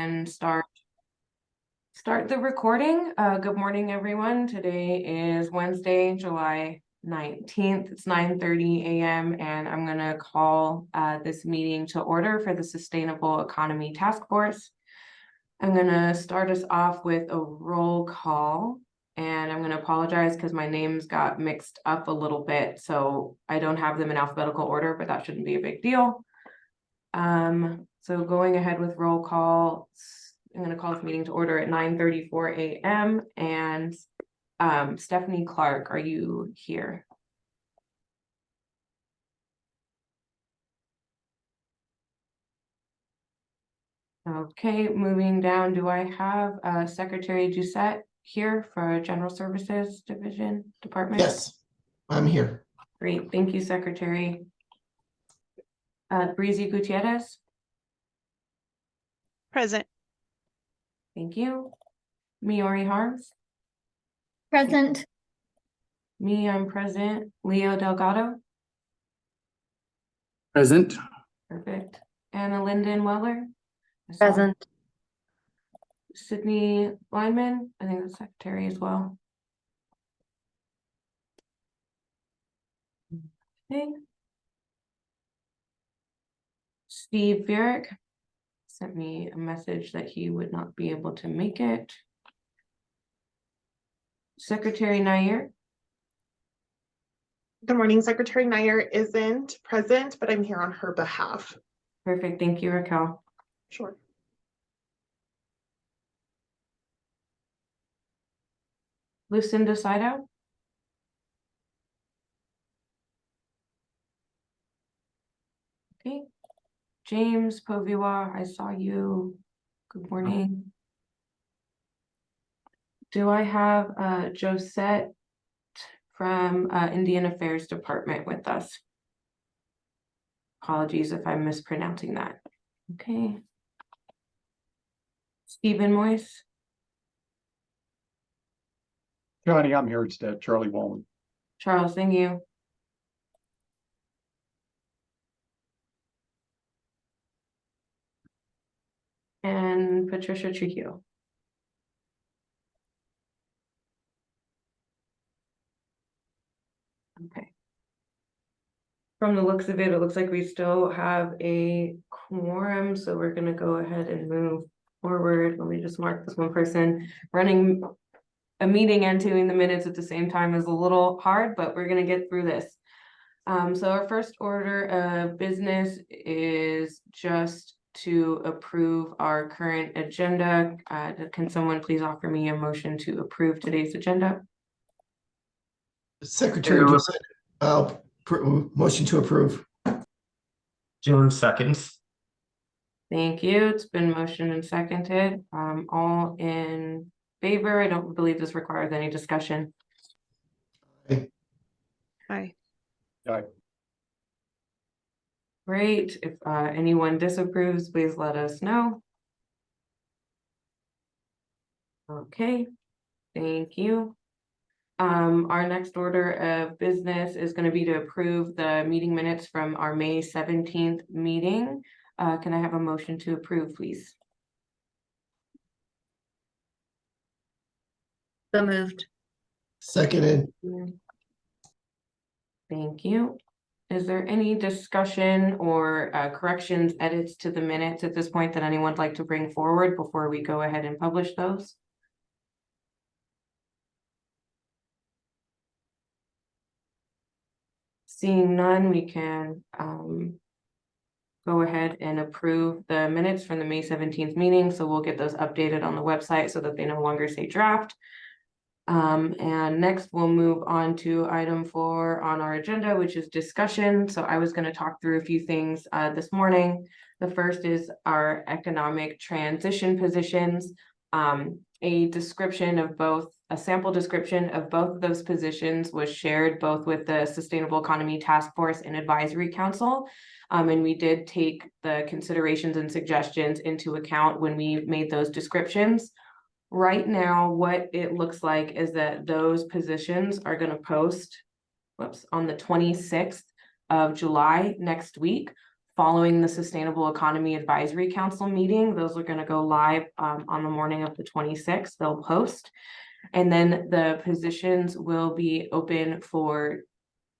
and start the recording. Good morning, everyone. Today is Wednesday, July 19th. It's 9:30 a.m. and I'm going to call this meeting to order for the Sustainable Economy Task Force. I'm going to start us off with a roll call, and I'm going to apologize because my names got mixed up a little bit, so I don't have them in alphabetical order, but that shouldn't be a big deal. So going ahead with roll call, I'm going to call this meeting to order at 9:34 a.m. and Stephanie Clark, are you here? Okay, moving down, do I have Secretary Doucette here for General Services Division Department? Yes, I'm here. Great, thank you, Secretary. Breezy Gutierrez? Present. Thank you. Miori Harms? Present. Me, I'm present. Leo Delgado? Present. Perfect. Anna Linden Weller? Present. Sydney Lineman, I think that's secretary as well. Okay. Steve Viereck sent me a message that he would not be able to make it. Secretary Nair? Good morning. Secretary Nair isn't present, but I'm here on her behalf. Perfect, thank you, Raquel. Sure. Lucinda Sido? Okay. James Poviwa, I saw you. Good morning. Do I have Josette from Indian Affairs Department with us? Apologies if I'm mispronouncing that. Okay. Stephen Moyes? Johnny, I'm here instead. Charlie Wallen. Charles, thank you. And Patricia Trujillo. Okay. From the looks of it, it looks like we still have a quorum, so we're going to go ahead and move forward. Let me just mark this one person. Running a meeting and doing the minutes at the same time is a little hard, but we're going to get through this. So our first order of business is just to approve our current agenda. Can someone please offer me a motion to approve today's agenda? Secretary Doucette, motion to approve. Jones seconds. Thank you. It's been motioned and seconded. All in favor? I don't believe this requires any discussion. Aye. Aye. Great. If anyone disapproves, please let us know. Okay, thank you. Our next order of business is going to be to approve the meeting minutes from our May 17th meeting. Can I have a motion to approve, please? So moved. Seconded. Thank you. Is there any discussion or corrections, edits to the minutes at this point that anyone would like to bring forward before we go ahead and publish those? Seeing none, we can go ahead and approve the minutes from the May 17th meeting. So we'll get those updated on the website so that they no longer say draft. And next we'll move on to item 4 on our agenda, which is discussion. So I was going to talk through a few things this morning. The first is our economic transition positions. A description of both, a sample description of both of those positions was shared both with the Sustainable Economy Task Force and Advisory Council. And we did take the considerations and suggestions into account when we made those descriptions. Right now, what it looks like is that those positions are going to post on the 26th of July next week following the Sustainable Economy Advisory Council meeting. Those are gonna go live on the morning of the 26th. They'll post. And then the positions will be open for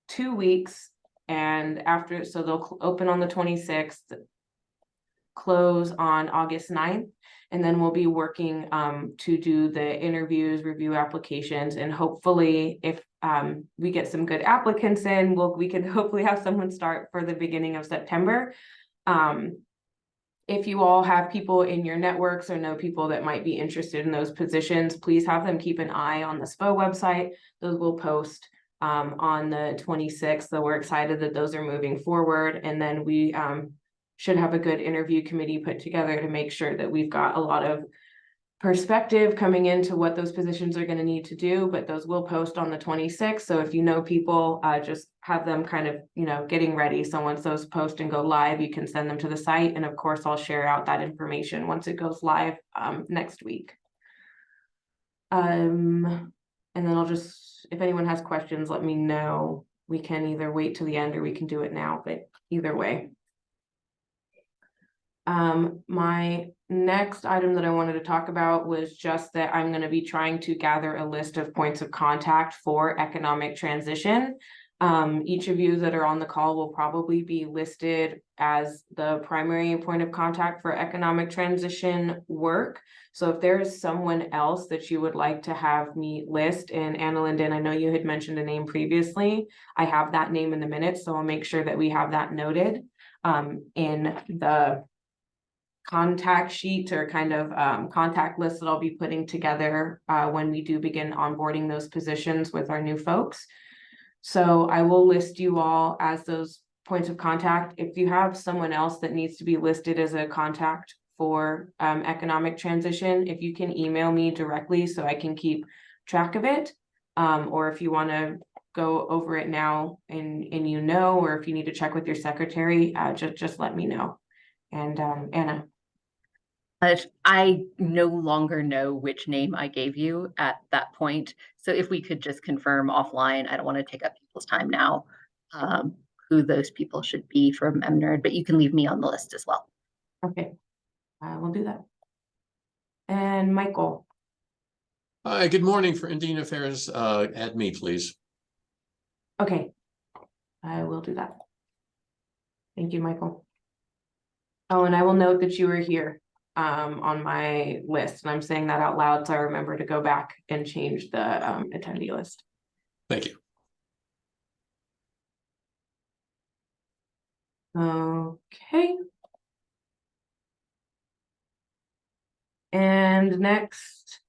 2 weeks. And after, so they'll open on the 26th, close on August 9th. And then we'll be working to do the interviews, review applications, and hopefully if we get some good applicants in, we can hopefully have someone start for the beginning of September. If you all have people in your networks or know people that might be interested in those positions, please have them keep an eye on the SPO website. Those will post on the 26th. So we're excited that those are moving forward. And then we should have a good interview committee put together to make sure that we've got a lot of perspective coming into what those positions are going to need to do, but those will post on the 26th. So if you know people, just have them kind of, getting ready. So once those post and go live, you can send them to the site. And of course, I'll share out that information once it goes live next week. And then I'll just, if anyone has questions, let me know. We can either wait till the end or we can do it now, but either way. My next item that I wanted to talk about was just that I'm going to be trying to gather a list of points of contact for economic transition. Each of you that are on the call will probably be listed as the primary point of contact for economic transition work. So if there is someone else that you would like to have me list, and Anna Linden, I know you had mentioned a name previously. I have that name in the minutes, so I'll make sure that we have that noted in the contact sheet or kind of contact list that I'll be putting together when we do begin onboarding those positions with our new folks. So I will list you all as those points of contact. If you have someone else that needs to be listed as a contact for economic transition, if you can email me directly so I can keep track of it, or if you want to go over it now and or if you need to check with your secretary, just let me know. And Anna. I no longer know which name I gave you at that point. So if we could just confirm offline, I don't want to take up people's time now, who those people should be from MNERD, but you can leave me on the list as well. Okay, we'll do that. And Michael. Hi, good morning. For Indian Affairs, add me, please. Okay, I will do that. Thank you, Michael. Oh, and I will note that you were here on my list, and I'm saying that out loud so I remember to go back and change the attendee list. Thank you. Okay. And next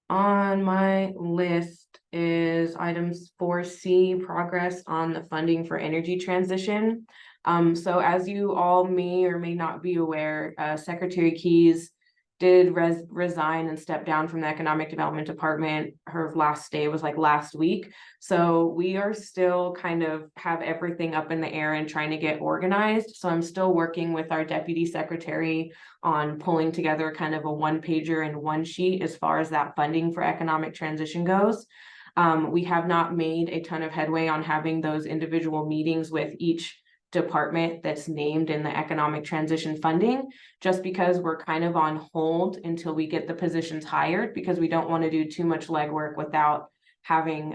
on my list is items 4C, progress on the funding for energy transition. So as you all may or may not be aware, Secretary Keyes did resign and step down from the Economic Development Department. Her last day was like last week. So we are still kind of have everything up in the air and trying to get organized. So I'm still working with our Deputy Secretary on pulling together kind of a one-pager and one sheet as far as that funding for economic transition goes. We have not made a ton of headway on having those individual meetings with each department that's named in the economic transition funding, just because we're kind of on hold until we get the positions hired, because we don't want to do too much legwork without having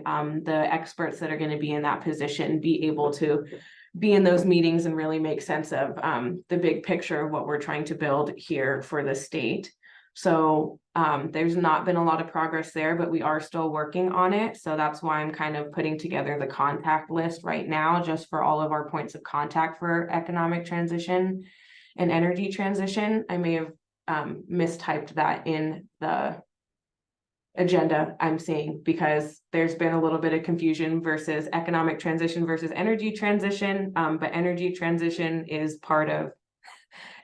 the experts that are going to be in that position be able to be in those meetings and really make sense of the big picture of what we're trying to build here for the state. So there's not been a lot of progress there, but we are still working on it. So that's why I'm kind of putting together the contact list right now, just for all of our points of contact for economic transition and energy transition. I may have mistyped that in the agenda I'm seeing, because there's been a little bit of confusion versus economic transition versus energy transition. But energy transition is part of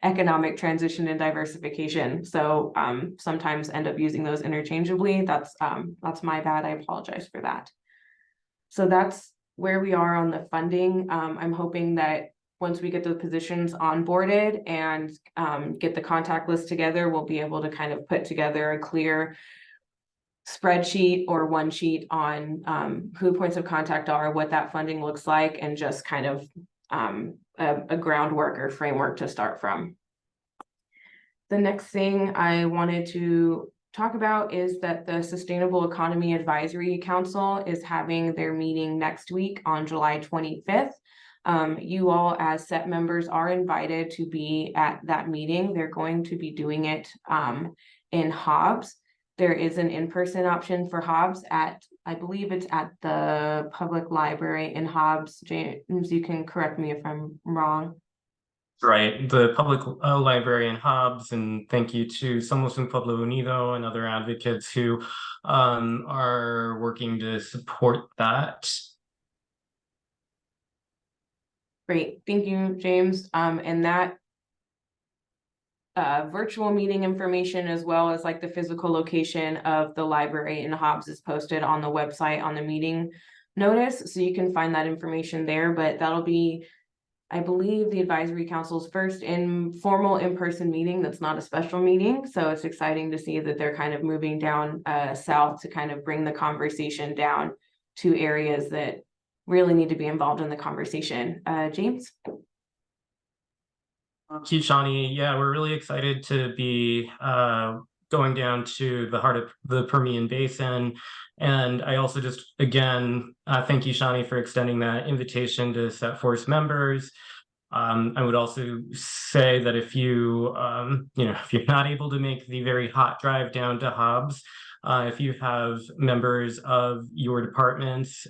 economic transition and diversification. So sometimes end up using those interchangeably. That's my bad. I apologize for that. So that's where we are on the funding. I'm hoping that once we get the positions onboarded and get the contact list together, we'll be able to kind of put together a clear spreadsheet or one sheet on who points of contact are, what that funding looks like, and just kind of a groundwork or framework to start from. The next thing I wanted to talk about is that the Sustainable Economy Advisory Council is having their meeting next week on July 25th. You all as SET members are invited to be at that meeting. They're going to be doing it in Hobbs. There is an in-person option for Hobbs at, I believe it's at the public library in Hobbs. James, you can correct me if I'm wrong. Right, the public library in Hobbs, and thank you to Somos Un Pueblo Unido and other advocates who are working to support that. Great, thank you, James. And that virtual meeting information, as well as like the physical location of the library in Hobbs, is posted on the website on the meeting notice. So you can find that information there, but that'll be, I believe, the advisory council's first formal in-person meeting that's not a special meeting. So it's exciting to see that they're kind of moving down south to kind of bring the conversation down to areas that really need to be involved in the conversation. James? Thank you, Shawnee. Yeah, we're really excited to be going down to the heart of the Permian Basin. And I also just, again, thank you, Shawnee, for extending that invitation to SET Force members. I would also say that if you, if you're not able to make the very hot drive down to Hobbs, if you have members of your departments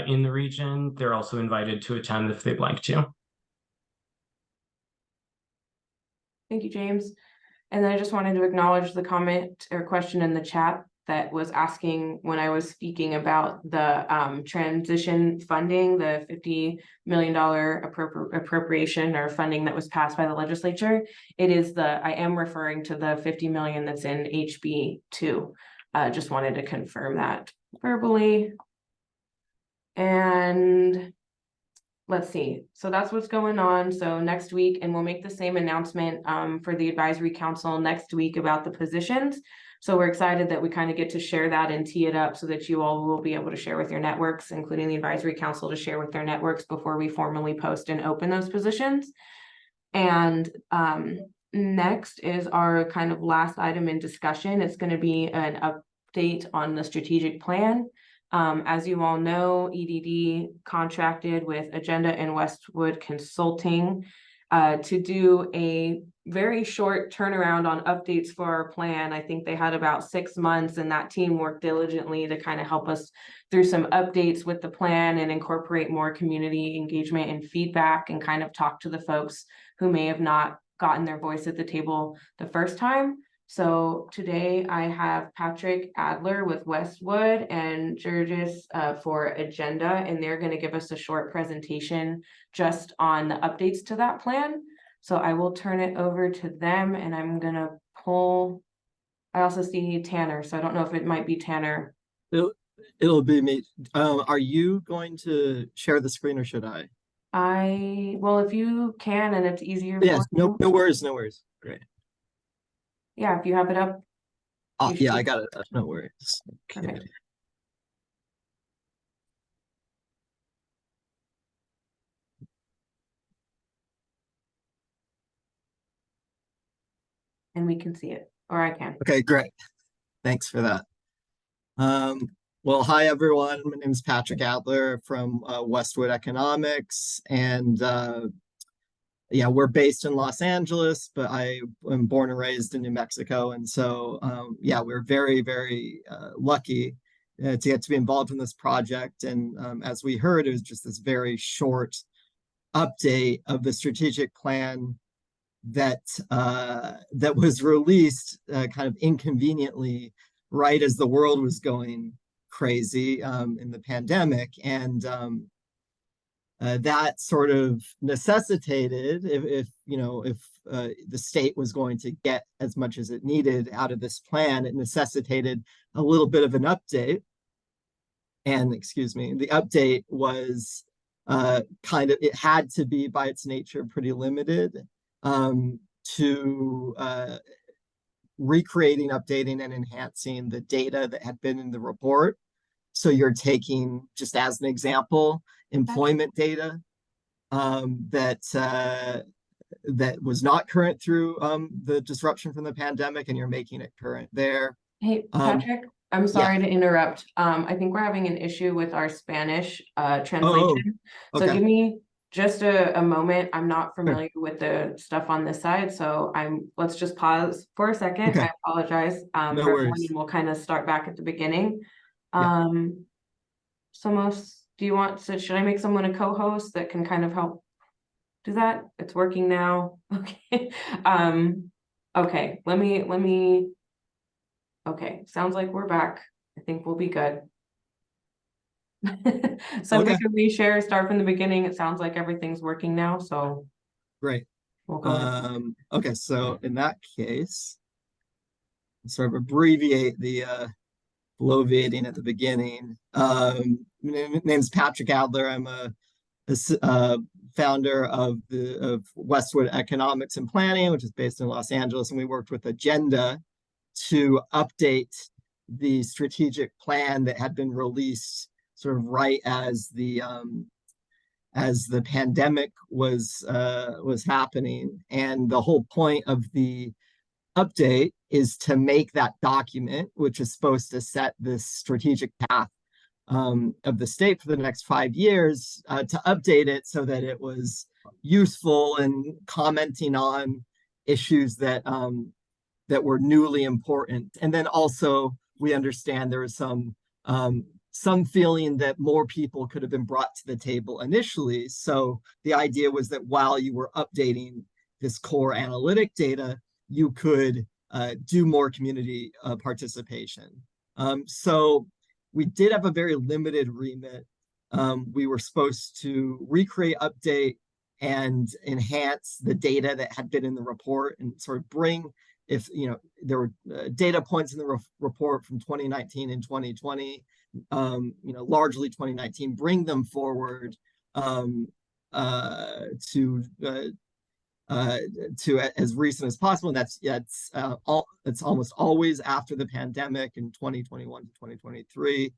in the region, they're also invited to attend if they'd like to. Thank you, James. And then I just wanted to acknowledge the comment or question in the chat that was asking when I was speaking about the transition funding, the $50 million appropriation or funding that was passed by the legislature. It is I am referring to the 50 million that's in HB 2. Just wanted to confirm that verbally. And let's see, so that's what's going on. So next week, and we'll make the same announcement for the advisory council next week about the positions. So we're excited that we kind of get to share that and tee it up so that you all will be able to share with your networks, including the advisory council to share with their networks before we formally post and open those positions. And next is our kind of last item in discussion. It's going to be an update on the strategic plan. As you all know, EDD contracted with Agenda and Westwood Consulting to do a very short turnaround on updates for our plan. I think they had about 6 months, and that team worked diligently to kind of help us through some updates with the plan and incorporate more community engagement and feedback and kind of talk to the folks who may have not gotten their voice at the table the first time. So today I have Patrick Adler with Westwood and Georges for Agenda, and they're going to give us a short presentation just on the updates to that plan. So I will turn it over to them, and I'm going to pull, I also see Tanner, so I don't know if it might be Tanner. It'll be me. Are you going to share the screen or should I? Well, if you can, and it's easier. Yes, for you. no worries, no worries. Great. Yeah, if you have it up. Yeah, I got it. No worries. Okay. Perfect. And we can see it, or I can. Okay, great. Thanks for that. Well, hi everyone. My name is Patrick Adler from Westwood Economics, and yeah, we're based in Los Angeles, but I am born and raised in New Mexico, and so yeah, we're very, very lucky to get to be involved in this project. And as we heard, it was just this very short update of the strategic plan that that was released kind of inconveniently right as the world was going crazy in the pandemic, and that sort of necessitated, if the state was going to get as much as it needed out of this plan, it necessitated a little bit of an update. And excuse me, the update was kind of, it had to be by its nature pretty limited to recreating, updating, and enhancing the data that had been in the report. So you're taking, just as an example, employment data that was not current through the disruption from the pandemic, and you're making it current there. Hey, Um, Patrick, I'm sorry to interrupt. I think we're having an issue with our Spanish translation. So okay. give me just a moment. I'm not familiar with the stuff on this side, so let's just pause for a second. Okay. I apologize No for everyone, worries. and we'll kind of start back at the beginning. Yeah. Somos, should I make someone a co-host that can kind of help do that? It's working now. Okay. Okay, let me. Okay, sounds like we're back. I think we'll be good. So we Okay. can reshare, start from the beginning. It sounds like everything's working now, so Great. we'll go ahead. Okay, so in that case, sort of abbreviate the bloviating at the beginning. Name's Patrick Adler. I'm a founder of Westwood Economics and Planning, which is based in Los Angeles, and we worked with Agenda to update the strategic plan that had been released sort of right as the pandemic was happening. And the whole point of the update is to make that document, which is supposed to set this strategic path of the state for the next 5 years, to update it so that it was useful and commenting on issues that were newly important. And then also we understand there was some feeling that more people could have been brought to the table initially. So the idea was that while you were updating this core analytic data, you could do more community participation. So we did have a very limited remit. We were supposed to recreate, update, and enhance the data that had been in the report and sort of bring, if there were data points in the report from 2019 and 2020, largely 2019, bring them forward to as recent as possible. And it's almost always after the pandemic in 2021 to 2023.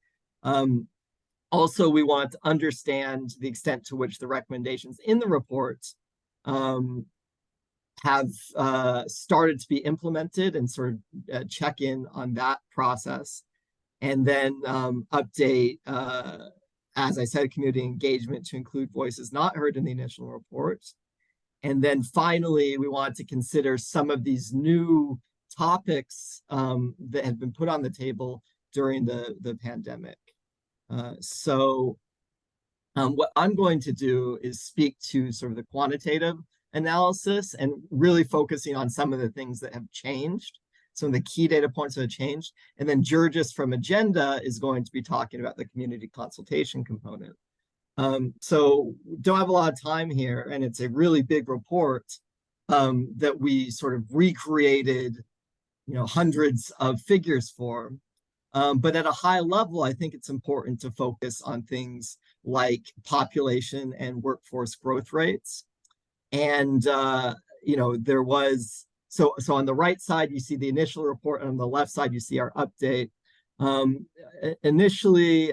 Also, we want to understand the extent to which the recommendations in the report have started to be implemented, and sort of check in on that process. And then update, as I said, community engagement to include voices not heard in the initial report. And then finally, we want to consider some of these new topics that have been put on the table during the pandemic. So what I'm going to do is speak to sort of the quantitative analysis and really focusing on some of the things that have changed, some of the key data points that have changed. And then Georges from Agenda is going to be talking about the community consultation component. So don't have a lot of time here, and it's a really big report that we sort of recreated, hundreds of figures for. But at a high level, I think it's important to focus on things like population and workforce growth rates. And there was so on the right side you see the initial report, and on the left side you see our update. Initially,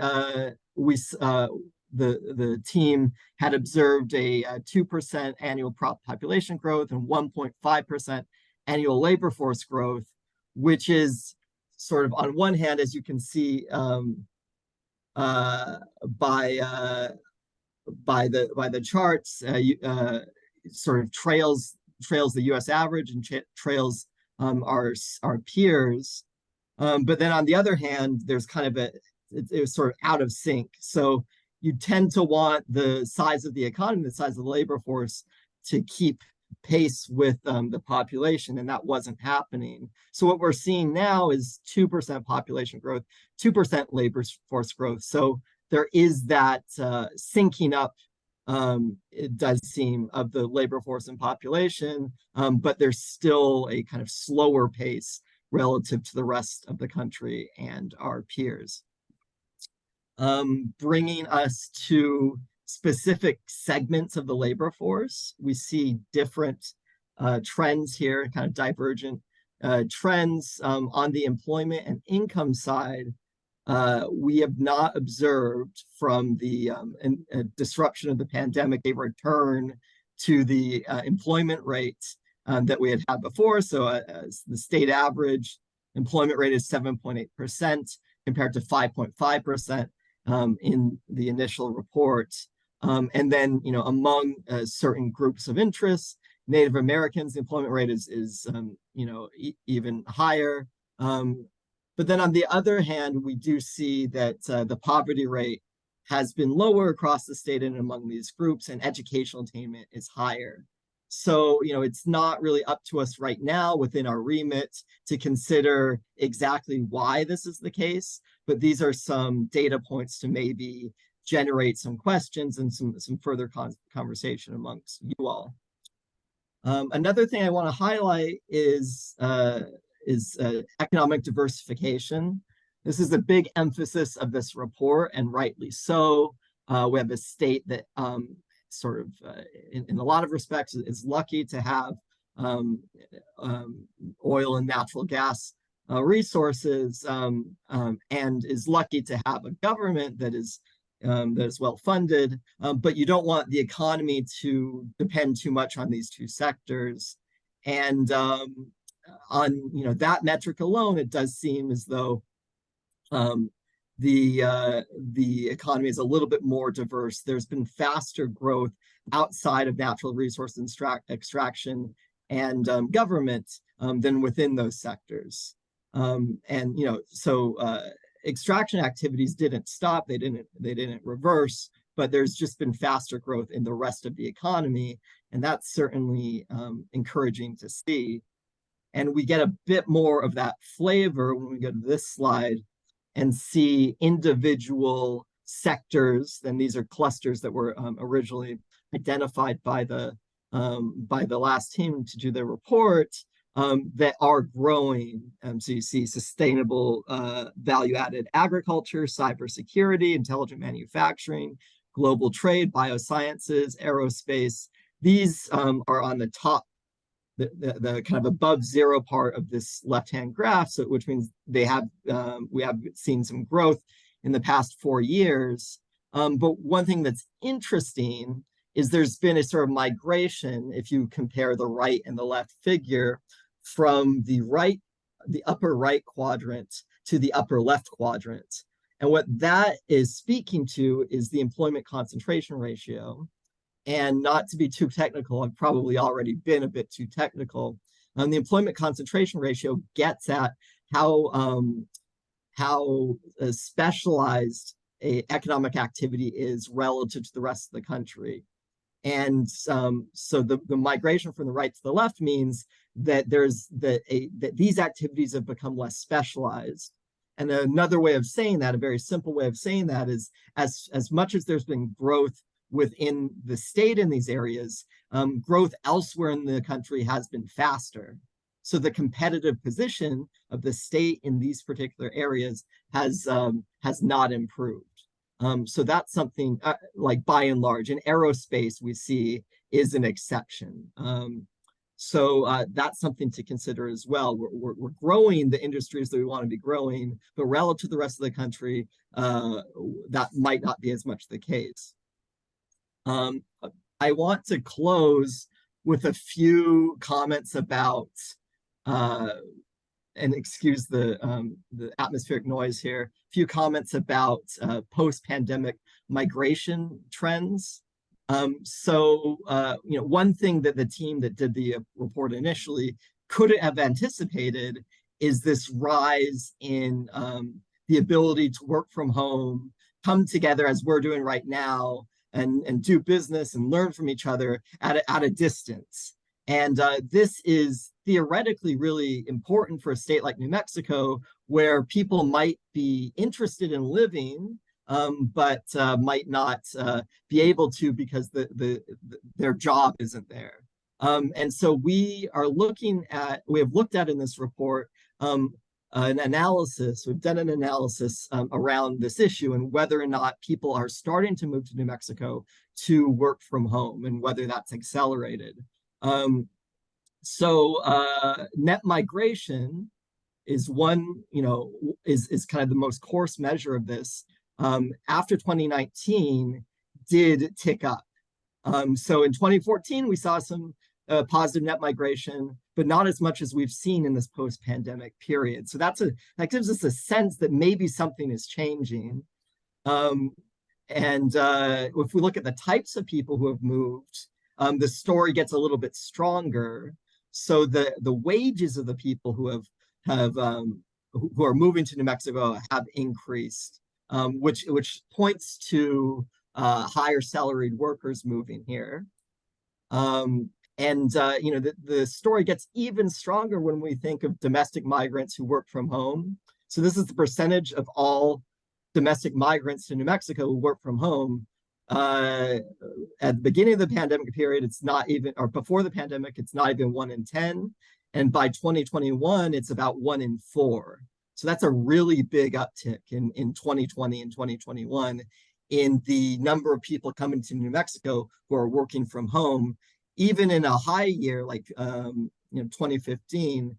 the team had observed a 2% annual population growth and 1.5% annual labor force growth, which is sort of, on one hand, as you can see by the charts, sort of trails the U.S. average and trails our peers. But then on the other hand, there's kind of it was sort of out of sync. So you tend to want the size of the economy, the size of the labor force, to keep pace with the population, and that wasn't happening. So what we're seeing now is 2% population growth, 2% labor force growth. So there is that syncing up, it does seem, of the labor force and population, but there's still a kind of slower pace relative to the rest of the country and our peers. Bringing us to specific segments of the labor force, we see different trends here, kind of divergent trends on the employment and income side. we have not observed from the disruption of the pandemic a return to the employment rates that we had before. So the state average employment rate is 7.8% compared to 5.5% in the initial report. And then, among certain groups of interest, Native Americans, the employment rate is even higher. But then on the other hand, we do see that the poverty rate has been lower across the state and among these groups, and educational attainment is higher. So, it's not really up to us right now within our remit to consider exactly why this is the case, but these are some data points to maybe generate some questions and some further conversation amongst you all. Another thing I want to highlight is economic diversification. This is a big emphasis of this report, and rightly so. We have a state that in a lot of respects is lucky to have oil and natural gas resources, and is lucky to have a government that is well funded, but you don't want the economy to depend too much on these two sectors. And on that metric alone, it does seem as though the economy is a little bit more diverse. There's been faster growth outside of natural resource extraction and government than within those sectors. Extraction activities didn't stop, they didn't reverse, but there's just been faster growth in the rest of the economy, and that's certainly encouraging to see. And we get a bit more of that flavor when we go to this slide and see individual sectors, and these are clusters that were originally identified by the last team to do their report, that are growing. So you see sustainable value-added agriculture, cybersecurity, intelligent manufacturing, global trade, biosciences, aerospace. These are on the top, the kind of above zero part of this left-hand graph, so which means we have seen some growth in the past 4 years. But one thing that's interesting is there's been a sort of migration, if you compare the right and the left figure, from the upper right quadrant to the upper left quadrant. And what that is speaking to is the employment concentration ratio. And not to be too technical, I've probably already been a bit too technical. The employment concentration ratio gets at how specialized economic activity is relative to the rest of the country. And so the migration from the right to the left means that that these activities have become less specialized. And another way of saying that, a very simple way of saying that, is as much as there's been growth within the state in these areas, growth elsewhere in the country has been faster. So the competitive position of the state in these particular areas has not improved. So that's something like by and large, in aerospace we see is an exception. So that's something to consider as well. We're growing the industries that we want to be growing, but relative to the rest of the country, that might not be as much the case. I want to close with a few comments about, and excuse the atmospheric noise here, a few comments about post-pandemic migration trends. One thing that the team that did the report initially couldn't have anticipated is this rise in the ability to work from home, come together as we're doing right now, and do business and learn from each other at a distance. And this is theoretically really important for a state like New Mexico, where people might be interested in living, but might not be able to because their job isn't there. And so we have looked at in this report an analysis, we've done an analysis around this issue and whether or not people are starting to move to New Mexico to work from home and whether that's accelerated. Net migration is one, is kind of the most coarse measure of this, after 2019 did tick up. So in 2014, we saw some positive net migration, but not as much as we've seen in this post-pandemic period. So that gives us a sense that maybe something is changing. If we look at the types of people who have moved, the story gets a little bit stronger. So the wages of the people who are moving to New Mexico have increased, which points to higher salaried workers moving here. The story gets even stronger when we think of domestic migrants who work from home. So this is the percentage of all domestic migrants to New Mexico who work from home. At the beginning of the pandemic period, it's not even, or before the pandemic, it's not even 1 in 10. And by 2021, it's about 1 in 4. So that's a really big uptick in 2020 and 2021 in the number of people coming to New Mexico who are working from home. Even in a high year like 2015,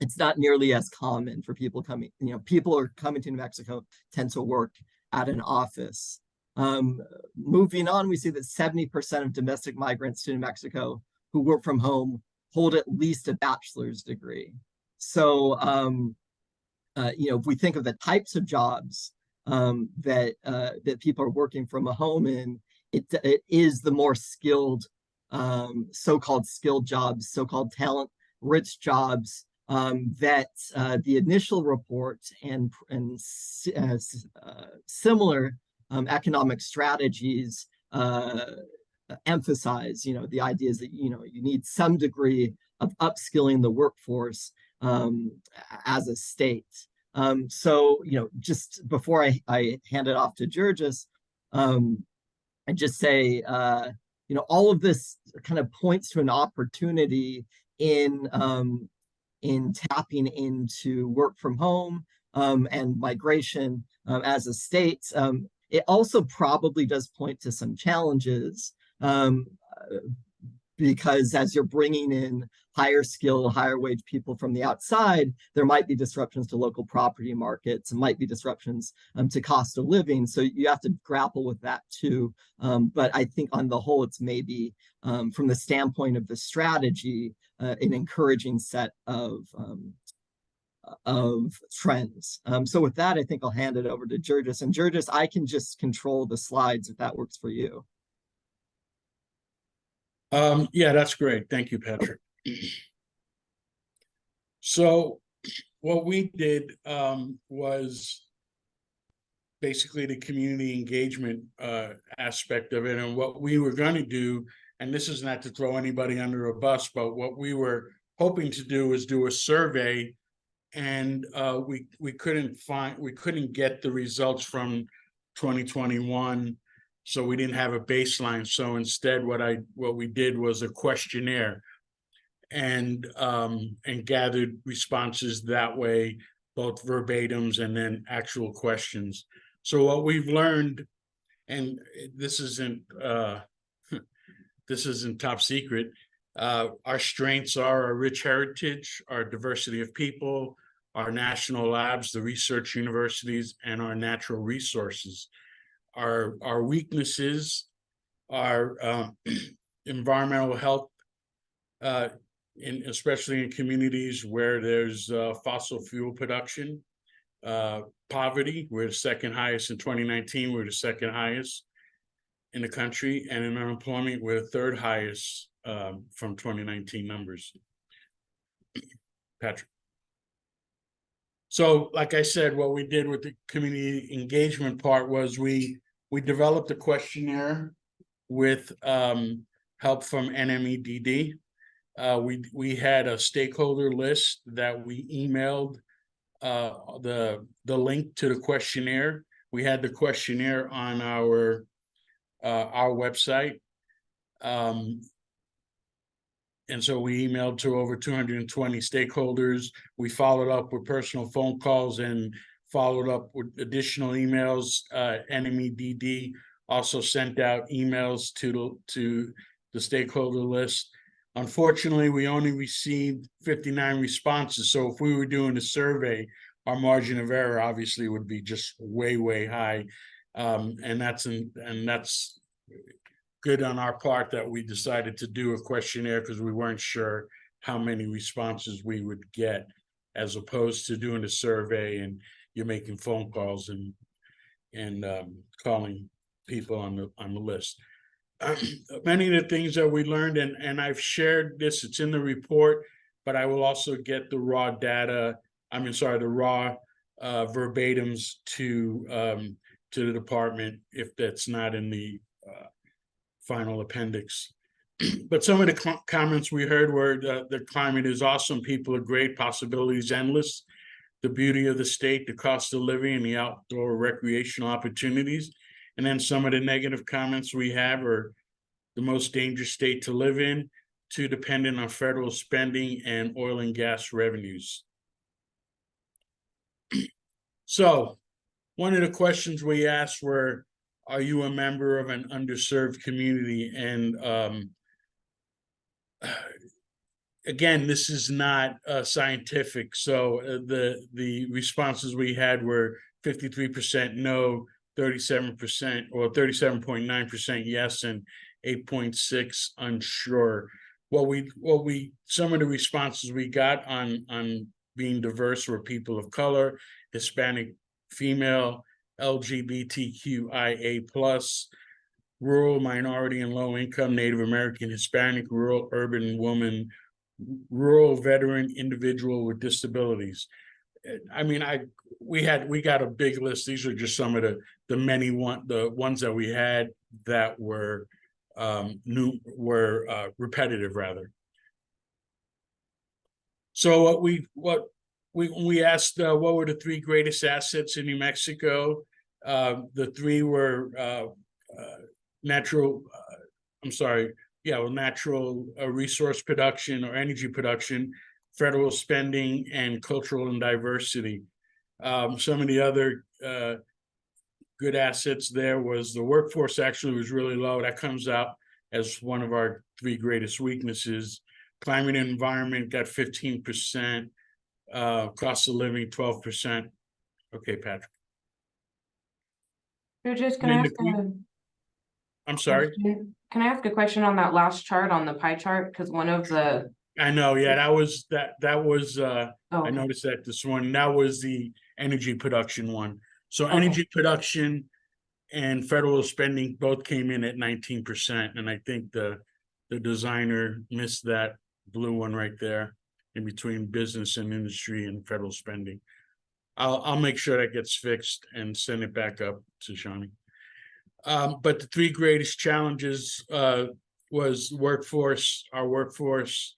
it's not nearly as common for people coming. People are coming to New Mexico tend to work at an office. Moving on, we see that 70% of domestic migrants to New Mexico who work from home hold at least a bachelor's degree. So, if we think of the types of jobs that people are working from a home in, it is the more skilled, so-called skilled jobs, so-called talent-rich jobs that the initial report and similar economic strategies emphasize. The idea is that you need some degree of upskilling the workforce as a state. So just before I hand it off to Georges, I just say all of this kind of points to an opportunity in tapping into work from home and migration as a state. It also probably does point to some challenges because as you're bringing in higher skill, higher wage people from the outside, there might be disruptions to local property markets, and might be disruptions to cost of living. So you have to grapple with that too. But I think on the whole, it's maybe from the standpoint of the strategy, an encouraging set of trends. So with that, I think I'll hand it over to Georges. And Georges, I can just control the slides if that works for you. Yeah, that's great. Thank you, Patrick. So what we did was basically the community engagement aspect of it. And what we were going to do, and this is not to throw anybody under a bus, but what we were hoping to do is do a survey, and we couldn't get the results from 2021. So we didn't have a baseline. So instead, what we did was a questionnaire, and gathered responses that way, both verbatims and then actual questions. So what we've learned, and this isn't top secret, our strengths are our rich heritage, our diversity of people, our national labs, the research universities, and our natural resources. Our weaknesses are environmental health, especially in communities where there's fossil fuel production, poverty, we're the second highest in 2019, we're the second highest in the country, and in unemployment, we're the third highest from 2019 numbers. Patrick. So, like I said, what we did with the community engagement part was we developed a questionnaire with help from NMEDD. We had a stakeholder list that we emailed the link to the questionnaire. We had the questionnaire on our website. And so we emailed to over 220 stakeholders. We followed up with personal phone calls and followed up with additional emails. NMEDD also sent out emails to the stakeholder list. Unfortunately, we only received 59 responses. So if we were doing a survey, our margin of error obviously would be just way, way high. And that's good on our part that we decided to do a questionnaire because we weren't sure how many responses we would get, as opposed to doing a survey and you're making phone calls and calling people on the list. Many of the things that we learned, and I've shared this, it's in the report, but I will also get the raw data, the raw verbatims to the department if that's not in the final appendix. But some of the comments we heard were the climate is awesome, people are great, possibilities endless, the beauty of the state, the cost of living, and the outdoor recreational opportunities. And then some of the negative comments we have are the most dangerous state to live in, too dependent on federal spending and oil and gas revenues. So one of the questions we asked were, are you a member of an underserved community? And again, this is not scientific. So the responses we had were 53% no, 37% or 37.9% yes, and 8.6 unsure. Some of the responses we got on being diverse were people of color, Hispanic, female, LGBTQIA+, rural, minority, and low income, Native American, Hispanic, rural, urban, woman, rural, veteran, individual with disabilities. I mean, we got a big list. These are just some of the many ones that we had that were repetitive rather. So we asked what were the 3 greatest assets in New Mexico. The 3 were natural resource production or energy production, federal spending, and cultural and diversity. Some of the other good assets there was the workforce actually was really low. That comes out as one of our 3 greatest weaknesses. Climate and environment got 15%, cost of living 12%. Okay, Patrick. Just I'm sorry. Can I ask a question on that last chart on the pie chart? Because one of the I know, yeah, that was oh, I noticed that this one. That was the energy production one. So Okay. energy production and federal spending both came in at 19%. And I think the designer missed that blue one right there in between business and industry and federal spending. I'll make sure that gets fixed and send it back up to Shawnee. But the 3 greatest challenges was our workforce,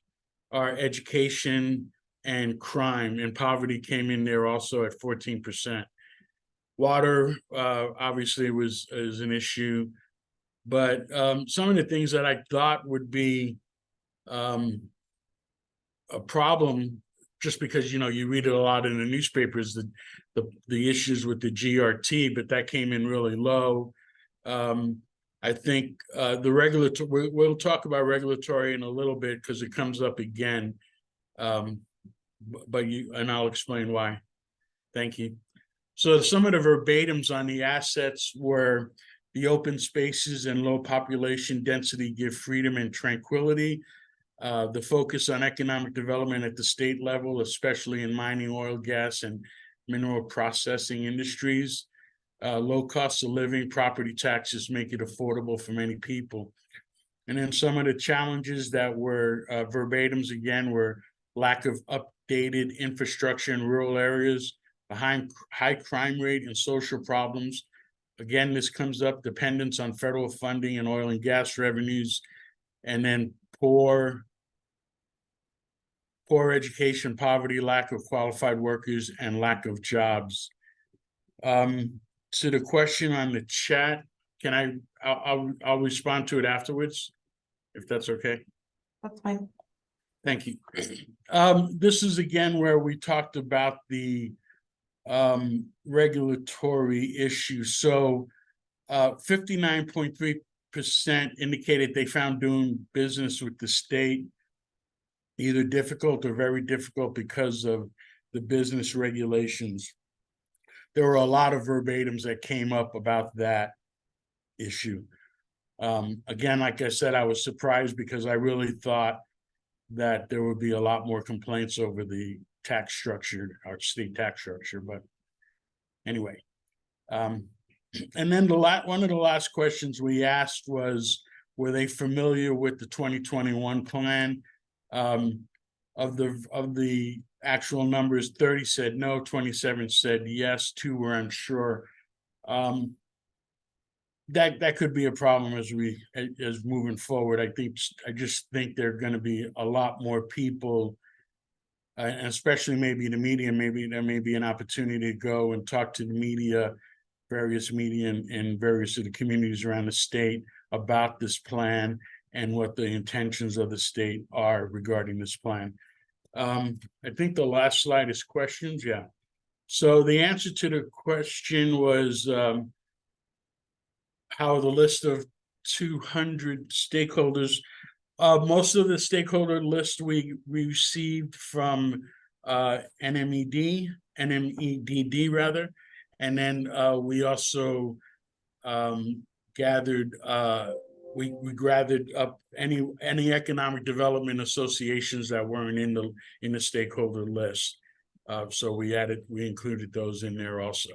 our education, and crime, and poverty came in there also at 14%. Water obviously is an issue, but some of the things that I thought would be a problem, just because you read it a lot in the newspapers, the issues with the GRT, but that came in really low. I think the regulatory, we'll talk about regulatory in a little bit because it comes up again. And I'll explain why. Thank you. So some of the verbatims on the assets were the open spaces and low population density give freedom and tranquility. The focus on economic development at the state level, especially in mining, oil, gas, and mineral processing industries. Low cost of living, property taxes make it affordable for many people. And then some of the challenges that were verbatims again were lack of updated infrastructure in rural areas, a high crime rate, and social problems. Again, this comes up dependence on federal funding and oil and gas revenues, and then poor education, poverty, lack of qualified workers, and lack of jobs. To the question on the chat, I'll respond to it afterwards, if that's okay. that's fine. Thank you. This is again where we talked about the regulatory issue. So 59.3% indicated they found doing business with the state either difficult or very difficult because of the business regulations. There were a lot of verbatims that came up about that issue. Again, like I said, I was surprised because I really thought that there would be a lot more complaints over the tax structure, our state tax structure, but anyway. And then one of the last questions we asked was, were they familiar with the 2021 plan? Of the actual numbers, 30 said no, 27 said yes, 2 were unsure. That could be a problem as moving forward. I just think there are going to be a lot more people, and especially maybe the media. Maybe there may be an opportunity to go and talk to the media, various media in various of the communities around the state about this plan and what the intentions of the state are regarding this plan. I think the last slide is questions. Yeah. So the answer to the question was how the list of 200 stakeholders, most of the stakeholder list we received from NMEDD rather, and then we also gathered we gathered up any economic development associations that weren't in the stakeholder list. So we included those in there also.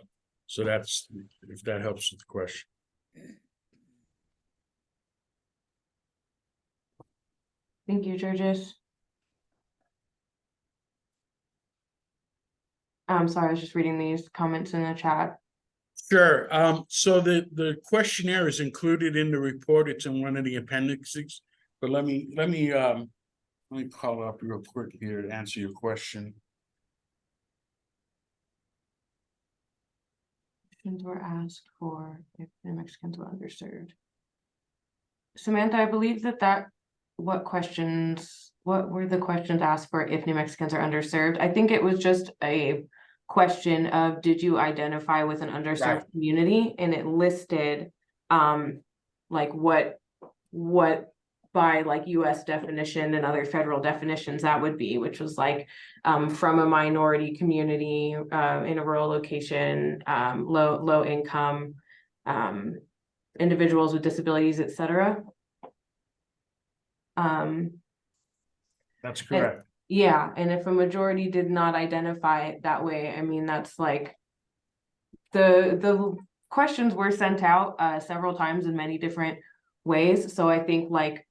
So that's, if that helps with the question. Thank you, Georges. I'm sorry, I was just reading these comments in the chat. Sure. So the questionnaire is included in the report. It's in one of the appendixes. But let me call it up real quick here to answer your question. Questions were asked for if the Mexicans were underserved. Samantha, I believe what were the questions asked for if New Mexicans are underserved? I think it was just a question of, did you identify with an underserved community? And it listed like what by like US definition and other federal definitions that would be, which was like from a minority community in a rural location, low income, individuals with disabilities, etc. That's correct. Yeah, and if a majority did not identify it that way, I mean, that's like the questions were sent out several times in many different ways. So I think like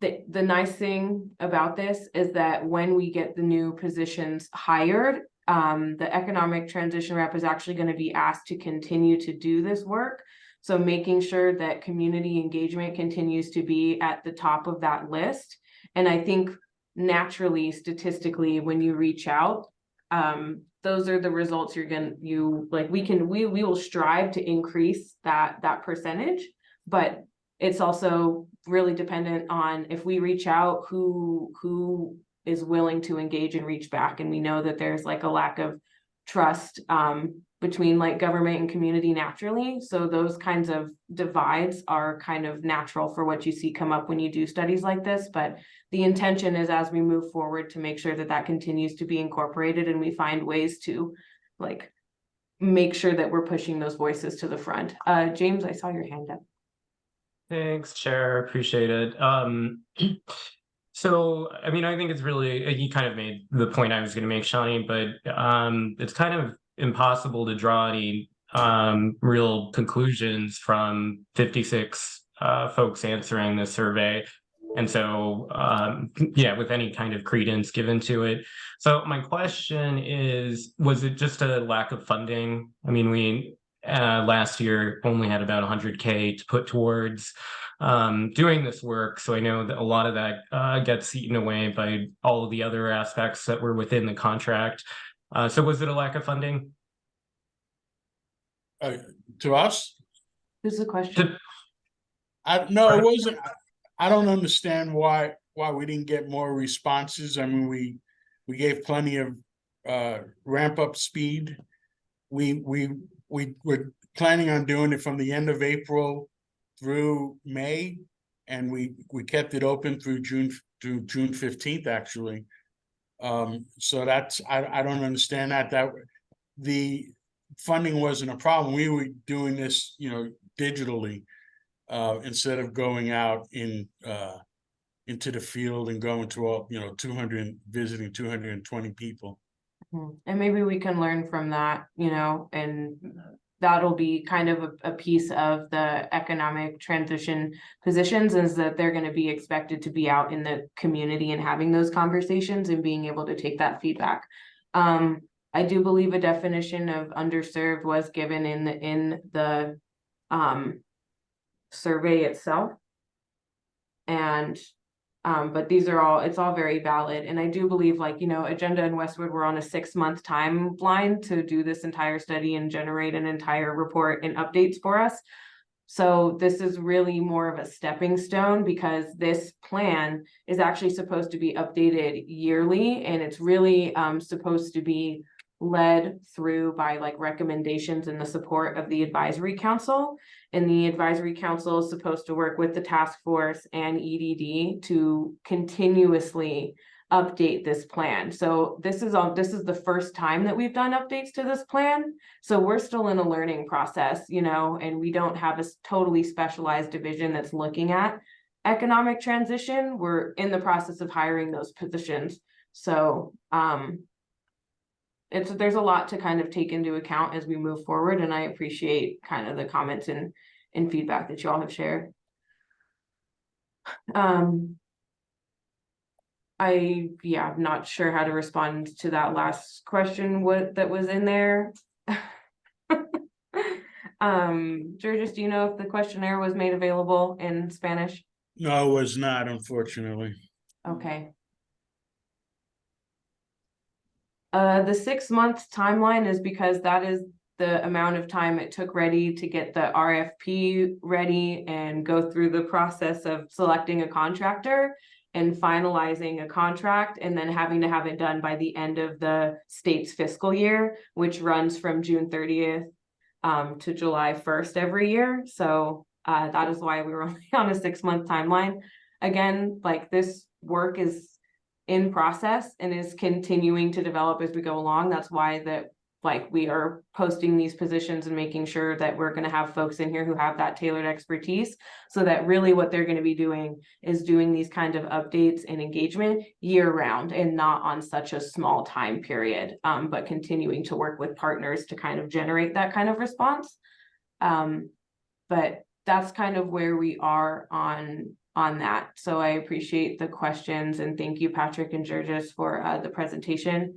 the nice thing about this is that when we get the new positions hired, the economic transition rep is actually going to be asked to continue to do this work. So making sure that community engagement continues to be at the top of that list. And I think naturally, statistically, when you reach out, those are the results we will strive to increase that percentage, but it's also really dependent on if we reach out, who is willing to engage and reach back. And we know that there's like a lack of trust between like government and community naturally. So those kinds of divides are kind of natural for what you see come up when you do studies like this. But the intention is, as we move forward, to make sure that that continues to be incorporated and we find ways to like make sure that we're pushing those voices to the front. James, I saw your hand up. Thanks, Chair. Appreciate it. So, I mean, I think it's really, you kind of made the point I was going to make, Shani, but it's kind of impossible to draw any real conclusions from 56 folks answering the survey. And so, yeah, with any kind of credence given to it. So my question is, was it just a lack of funding? I mean, we last year only had about 100K to put towards doing this work. So I know that a lot of that gets eaten away by all of the other aspects that were within the contract. So was it a lack of funding? To us? This is a question. No, it wasn't. I don't understand why we didn't get more responses. I mean, we gave plenty of ramp up speed. We were planning on doing it from the end of April through May, and we kept it open through June through June 15th, actually. So that's, I don't understand that the funding wasn't a problem. We were doing this, digitally, instead of going out into the field and going to all, visiting 220 people. And maybe we can learn from that, and that'll be kind of a piece of the economic transition positions, is that they're going to be expected to be out in the community and having those conversations and being able to take that feedback. I do believe a definition of underserved was given in the survey itself. And but it's all very valid. And I do believe, Agenda and Westwood were on a 6-month timeline to do this entire study and generate an entire report and updates for us. So this is really more of a stepping stone, because this plan is actually supposed to be updated yearly, and it's really supposed to be led through by recommendations and the support of the advisory council. And the advisory council is supposed to work with the task force and EDD to continuously update this plan. So this is the first time that we've done updates to this plan. So we're still in a learning process, and we don't have a totally specialized division that's looking at economic transition. We're in the process of hiring those positions. So there's a lot to kind of take into account as we move forward, and I appreciate kind of the comments and feedback that you all have shared. I'm not sure how to respond to that last question, that was in there. Georges, do you know if the questionnaire was made available in Spanish? No, it was not, unfortunately. Okay. The 6-month timeline is because that is the amount of time it took Ready to get the RFP ready and go through the process of selecting a contractor and finalizing a contract, and then having to have it done by the end of the state's fiscal year, which runs from June 30th to July 1st every year. So that is why we were only on a 6-month timeline. Again, this work is in process and is continuing to develop as we go along. That's why we are posting these positions and making sure that we're going to have folks in here who have that tailored expertise, so that really what they're going to be doing is doing these kind of updates and engagement year round, and not on such a small time period, but continuing to work with partners to kind of generate that kind of response. But that's kind of where we are on that. So I appreciate the questions, and thank you, Patrick and Georges, for the presentation.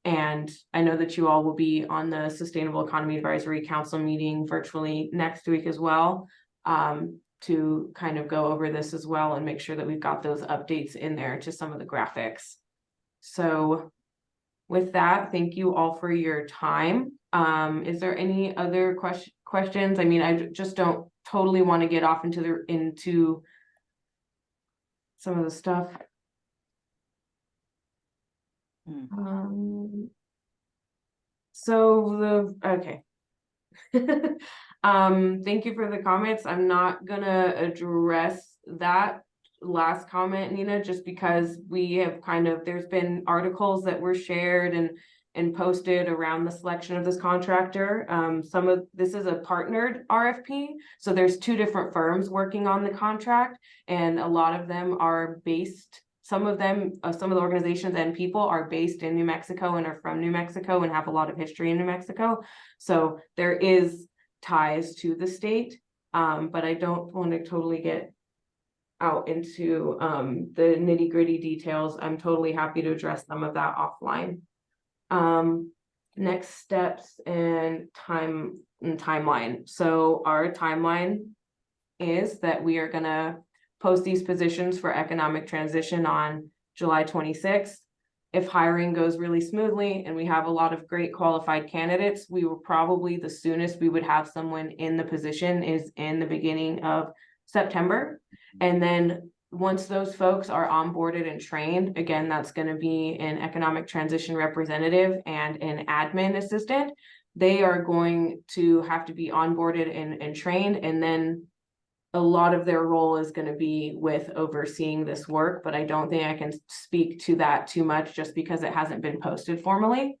And I know that you all will be on the Sustainable Economy Advisory Council meeting virtually next week as well, to kind of go over this as well and make sure that we've got those updates in there to some of the graphics. So with that, thank you all for your time. Is there any other questions? I mean, I just don't totally want to get off into some of the stuff. Okay. Thank you for the comments. I'm not gonna address that last comment, Nina, just because we have there's been articles that were shared and posted around the selection of this contractor. This is a partnered RFP, so there's 2 different firms working on the contract, and a lot of them are based. Some of the organizations and people are based in New Mexico and are from New Mexico and have a lot of history in New Mexico. So there is ties to the state, but I don't want to totally get out into the nitty-gritty details. I'm totally happy to address some of that offline. Next steps and timeline. So our timeline is that we are gonna post these positions for economic transition on July 26th. If hiring goes really smoothly and we have a lot of great qualified candidates, we will probably, the soonest we would have someone in the position is in the beginning of September. And then once those folks are onboarded and trained, again, that's going to be an economic transition representative and an admin assistant. They are going to have to be onboarded and trained, and then a lot of their role is going to be with overseeing this work, but I don't think I can speak to that too much just because it hasn't been posted formally.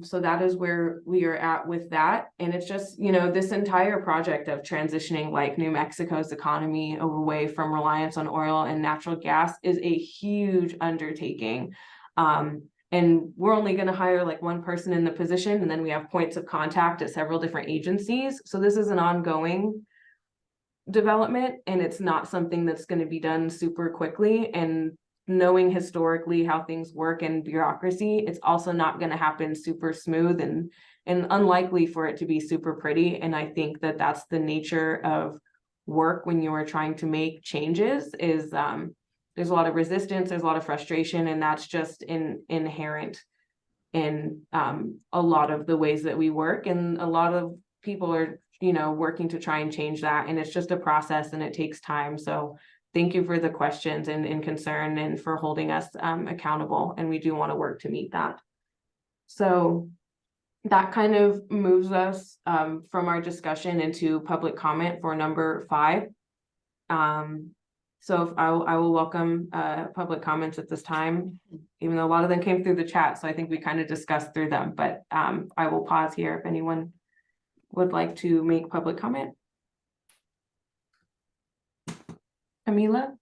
So that is where we are at with that. And it's just, you know, this entire project of transitioning like New Mexico's economy away from reliance on oil and natural gas is a huge undertaking. And we're only going to hire like one person in the position, and then we have points of contact at several different agencies. So this is an ongoing development, and it's not something that's going to be done super quickly. And knowing historically how things work in bureaucracy, it's also not going to happen super smooth and unlikely for it to be super pretty. And I think that that's the nature of work when you are trying to make changes is there's a lot of resistance, there's a lot of frustration, and that's just inherent in a lot of the ways that we work. And a lot of people are, you know, working to try and change that. And it's just a process and it takes time. So thank you for the questions and concern and for holding us accountable. And we do want to work to meet that. So that kind of moves us from our discussion into public comment for number 5. So I will welcome public comments at this time, even though a lot of them came through the chat. So I think we kind of discussed through them, but I will pause here if anyone would like to make public comment. Camila?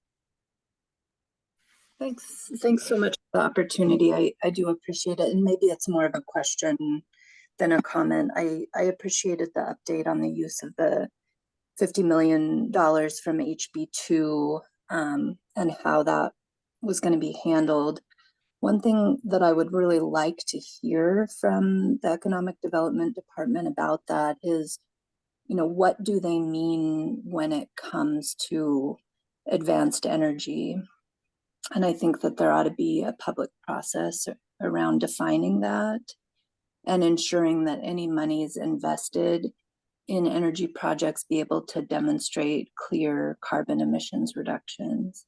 Thanks so much for the opportunity. I do appreciate it. And maybe it's more of a question than a comment. I appreciated the update on the use of the $50 million from HB2 and how that was going to be handled. One thing that I would really like to hear from the Economic Development Department about that is, you know, what do they mean when it comes to advanced energy? And I think that there ought to be a public process around defining that and ensuring that any monies invested in energy projects be able to demonstrate clear carbon emissions reductions.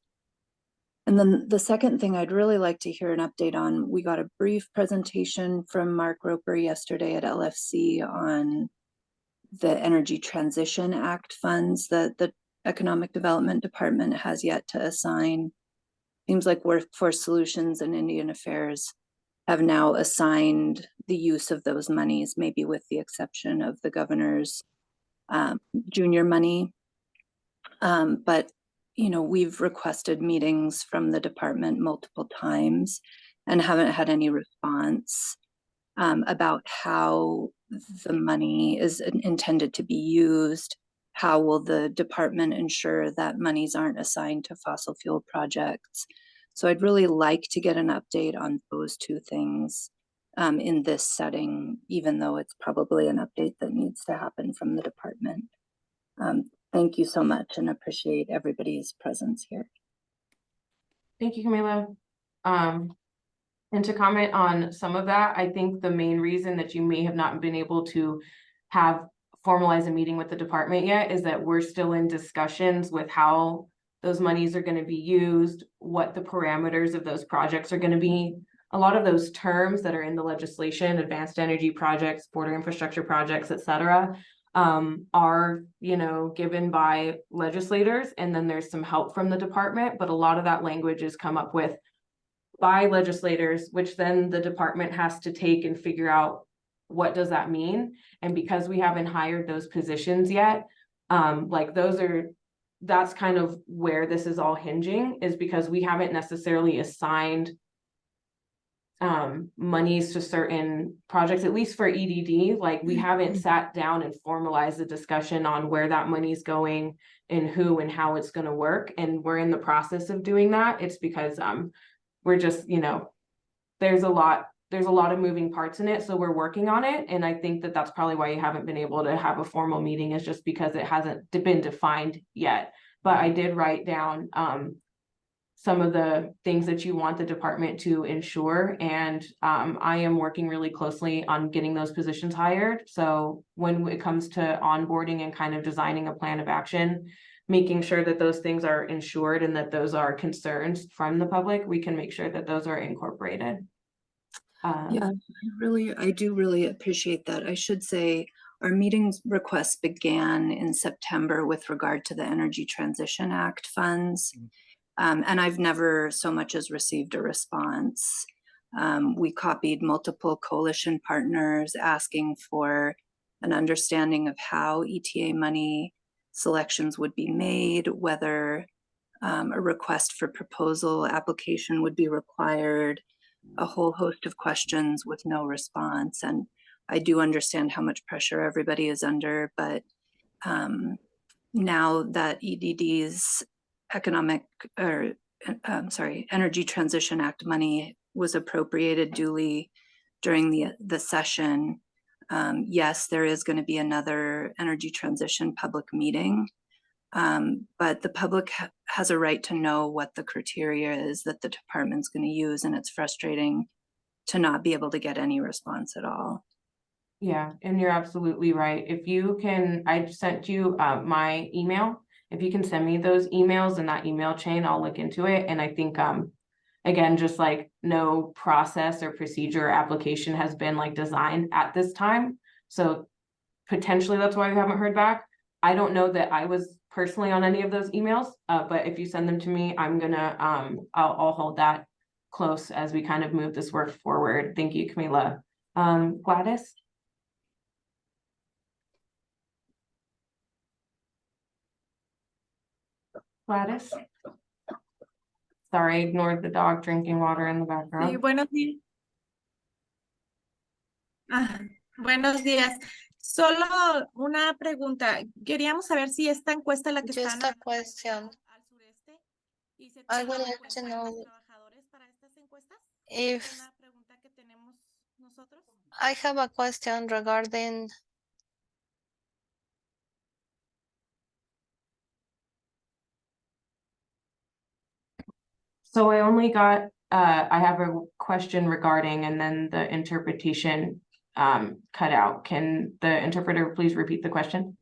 And then the second thing I'd really like to hear an update on, we got a brief presentation from Mark Roper yesterday at LFC on the Energy Transition Act funds that the Economic Development Department has yet to assign. Seems like Workforce Solutions and Indian Affairs have now assigned the use of those monies, maybe with the exception of the governor's junior money. But, you know, we've requested meetings from the department multiple times and haven't had any response about how the money is intended to be used. How will the department ensure that monies aren't assigned to fossil fuel projects? So I'd really like to get an update on those two things in this setting, even though it's probably an update that needs to happen from the department. Thank you so much and appreciate everybody's presence here. Thank you, Camila. And to comment on some of that, I think the main reason that you may have not been able to have formalize a meeting with the department yet is that we're still in discussions with how those monies are going to be used, what the parameters of those projects are going to be. A lot of those terms that are in the legislation, advanced energy projects, border infrastructure projects, et cetera, are, you know, given by legislators, and then there's some help from the department, but a lot of that language is come up with by legislators, which then the department has to take and figure out what does that mean. And because we haven't hired those positions yet, that's kind of where this is all hinging, is because we haven't necessarily assigned monies to certain projects, at least for EDD. Like, we haven't sat down and formalized the discussion on where that money's going and who and how it's going to work. And we're in the process of doing that. It's because we're just, you know, there's a lot of moving parts in it. So we're working on it. And I think that that's probably why you haven't been able to have a formal meeting, is just because it hasn't been defined yet. But I did write down some of the things that you want the department to ensure. And I am working really closely on getting those positions hired. So when it comes to onboarding and kind of designing a plan of action, making sure that those things are ensured and that those are concerns from the public, we can make sure that those are incorporated. Yeah, I do really appreciate that. I should say our meetings requests began in September with regard to the Energy Transition Act funds. And I've never so much as received a response. We copied multiple coalition partners asking for an understanding of how ETA money selections would be made, whether a request for proposal application would be required, a whole host of questions with no response. And I do understand how much pressure everybody is under, but now that EDD's Energy Transition Act money was appropriated duly during the session, yes, there is going to be another energy transition public meeting. But the public has a right to know what the criteria is that the department's going to use, and it's frustrating to not be able to get any response at all. Yeah, and you're absolutely right. If you can, I sent you my email. If you can send me those emails in that email chain, I'll look into it. And I think again, just like no process or procedure or application has been like designed at this time. So potentially that's why we haven't heard back. I don't know that I was personally on any of those emails, but if you send them to me, I'm gonna I'll hold that close as we kind of move this work forward. Thank you, Camila. Gladys? Gladys? Sorry, I ignored the dog drinking water in the Sí, background. buenos días. Buenos días. Solo una pregunta. Queríamos saber si esta encuesta la que Just están a question. al sureste y se I would tomaron en like to cuenta know los trabajadores para estas encuestas. if Es una pregunta que tenemos nosotros. I have a question regarding So I only got, I have a question regarding, and then the interpretation cut out. Can the interpreter please repeat the question?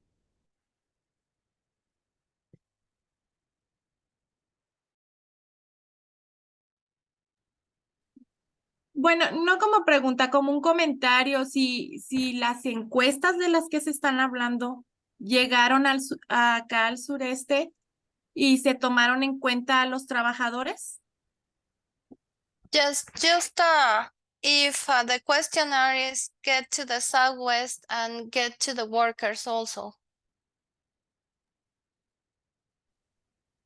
Bueno, no como pregunta, como un comentario, si las encuestas de las que se están hablando llegaron acá al sureste y se tomaron en cuenta a los trabajadores. just if the questionnaires get to the Southwest and get to the workers also.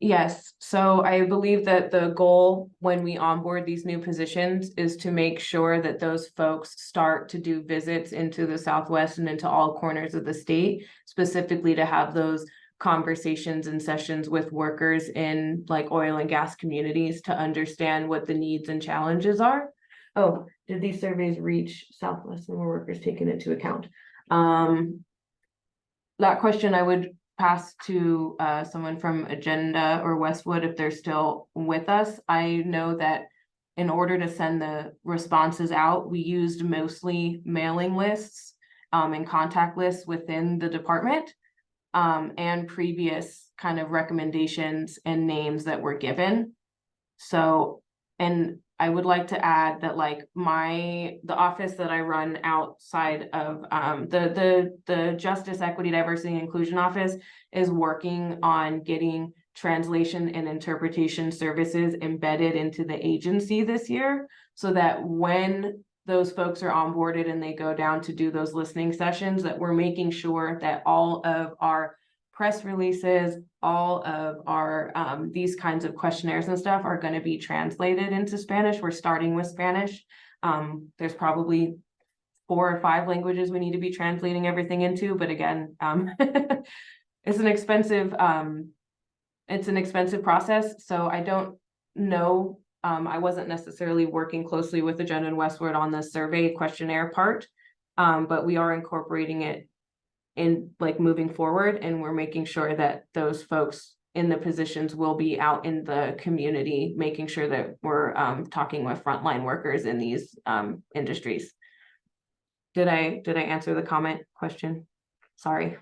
Yes, so I believe that the goal when we onboard these new positions is to make sure that those folks start to do visits into the Southwest and into all corners of the state, specifically to have those conversations and sessions with workers in like oil and gas communities to understand what the needs and challenges are. Oh, did these surveys reach Southwest and were workers taken into account? That question I would pass to someone from Agenda or Westwood if they're still with us. I know that in order to send the responses out, we used mostly mailing lists and contact lists within the department and previous kind of recommendations and names that were given. So, and I would like to add that like the office that I run outside of the Justice, Equity, Diversity, and Inclusion office is working on getting translation and interpretation services embedded into the agency this year, so that when those folks are onboarded and they go down to do those listening sessions, that we're making sure that all of our press releases, all of our these kinds of questionnaires and stuff are going to be translated into Spanish. We're starting with Spanish. There's probably 4 or 5 languages we need to be translating everything into, but again, it's an expensive process. So I don't know. I wasn't necessarily working closely with Agenda and Westwood on the survey questionnaire part, but we are incorporating it in like moving forward, and we're making sure that those folks in the positions will be out in the community, making sure that we're talking with frontline workers in these industries. Did I answer the comment question? Sorry.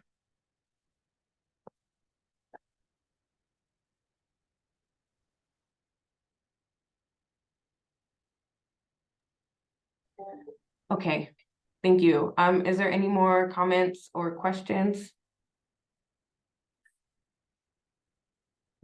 Okay. Thank you. Is there any more comments or questions?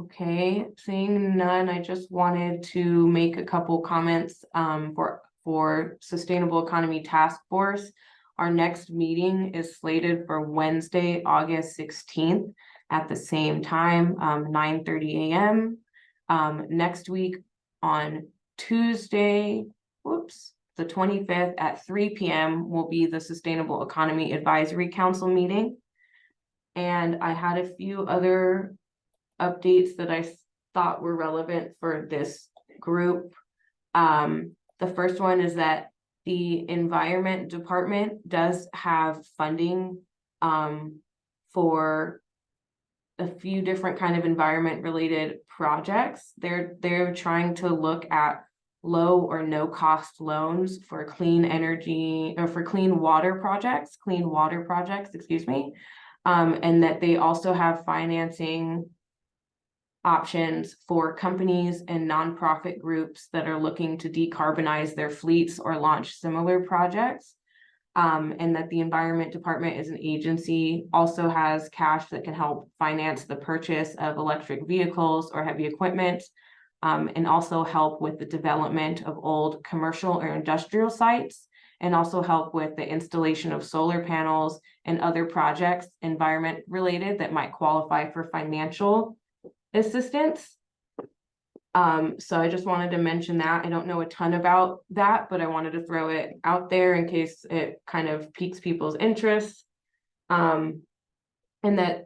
Okay, seeing none, I just wanted to make a couple comments for Sustainable Economy Task Force. Our next meeting is slated for Wednesday, August 16th at the same time, 9:30 a.m. Next week on Tuesday, the 25th at 3 p.m. will be the Sustainable Economy Advisory Council meeting. And I had a few other updates that I thought were relevant for this group. The first one is that the Environment Department does have funding for a few different kind of environment related projects. They're trying to look at low or no cost loans for clean energy or for clean water projects, excuse me. And that they also have financing options for companies and nonprofit groups that are looking to decarbonize their fleets or launch similar projects. And that the Environment Department as an agency also has cash that can help finance the purchase of electric vehicles or heavy equipment, and also help with the development of old commercial or industrial sites, and also help with the installation of solar panels and other projects environment related that might qualify for financial assistance. So I just wanted to mention that. I don't know a ton about that, but I wanted to throw it out there in case it kind of piques people's interest. And that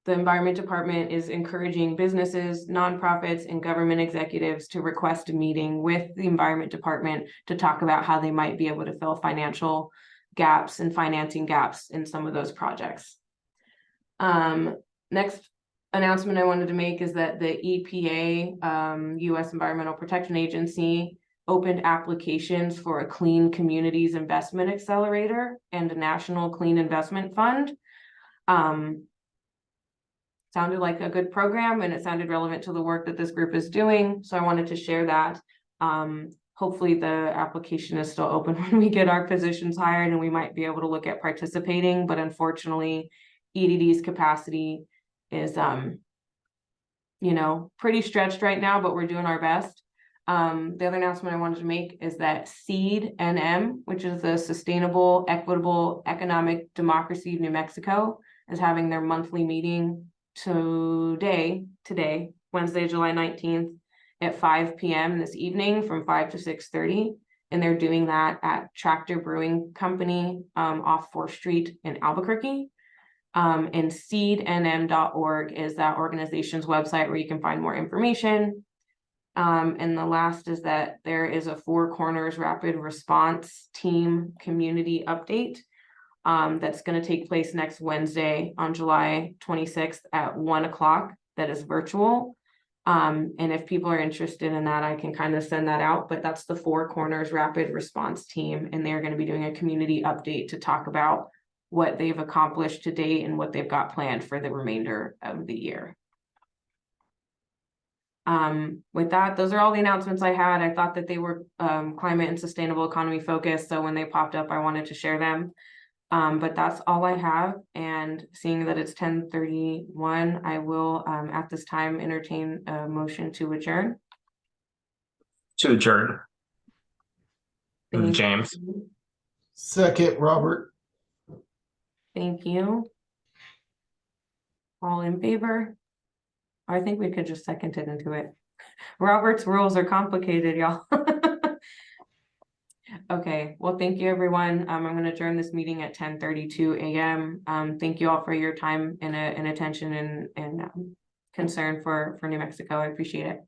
the Environment Department is encouraging businesses, nonprofits, and government executives to request a meeting with the Environment Department to talk about how they might be able to fill financial gaps and financing gaps in some of those projects. Next announcement I wanted to make is that the EPA, U.S. Environmental Protection Agency, opened applications for a Clean Communities Investment Accelerator and a National Clean Investment Fund. Sounded like a good program, and it sounded relevant to the work that this group is doing. So I wanted to share that. Hopefully the application is still open when we get our positions hired, and we might be able to look at participating, but unfortunately EDD's capacity is pretty stretched right now, but we're doing our best. The other announcement I wanted to make is that SEED NM, which is the Sustainable Equitable Economic Democracy of New Mexico, is having their monthly meeting today, Wednesday, July 19th at 5 p.m. this evening from 5 to 6:30. And they're doing that at Tractor Brewing Company off 4th Street in Albuquerque. And seednm.org is that organization's website where you can find more information. And the last is that there is a Four Corners Rapid Response Team community update that's going to take place next Wednesday on July 26th at 1 o'clock. That is virtual. And if people are interested in that, I can kind of send that out, but that's the Four Corners Rapid Response Team. And they're going to be doing a community update to talk about what they've accomplished to date and what they've got planned for the remainder of the year. With that, those are all the announcements I had. I thought that they were climate and sustainable economy focused, so when they popped up, I wanted to share them. But that's all I have, and seeing that it's 10:31, I will at this time entertain a motion to adjourn. To adjourn. Thank James. you. Second, Robert. Thank you. All in favor? I think we could just second it into it. Robert's rules are complicated, y'all. Okay, well, thank you, everyone. I'm going to adjourn this meeting at 10:32 a.m. Thank you all for your time and attention and concern for New Mexico. I appreciate it.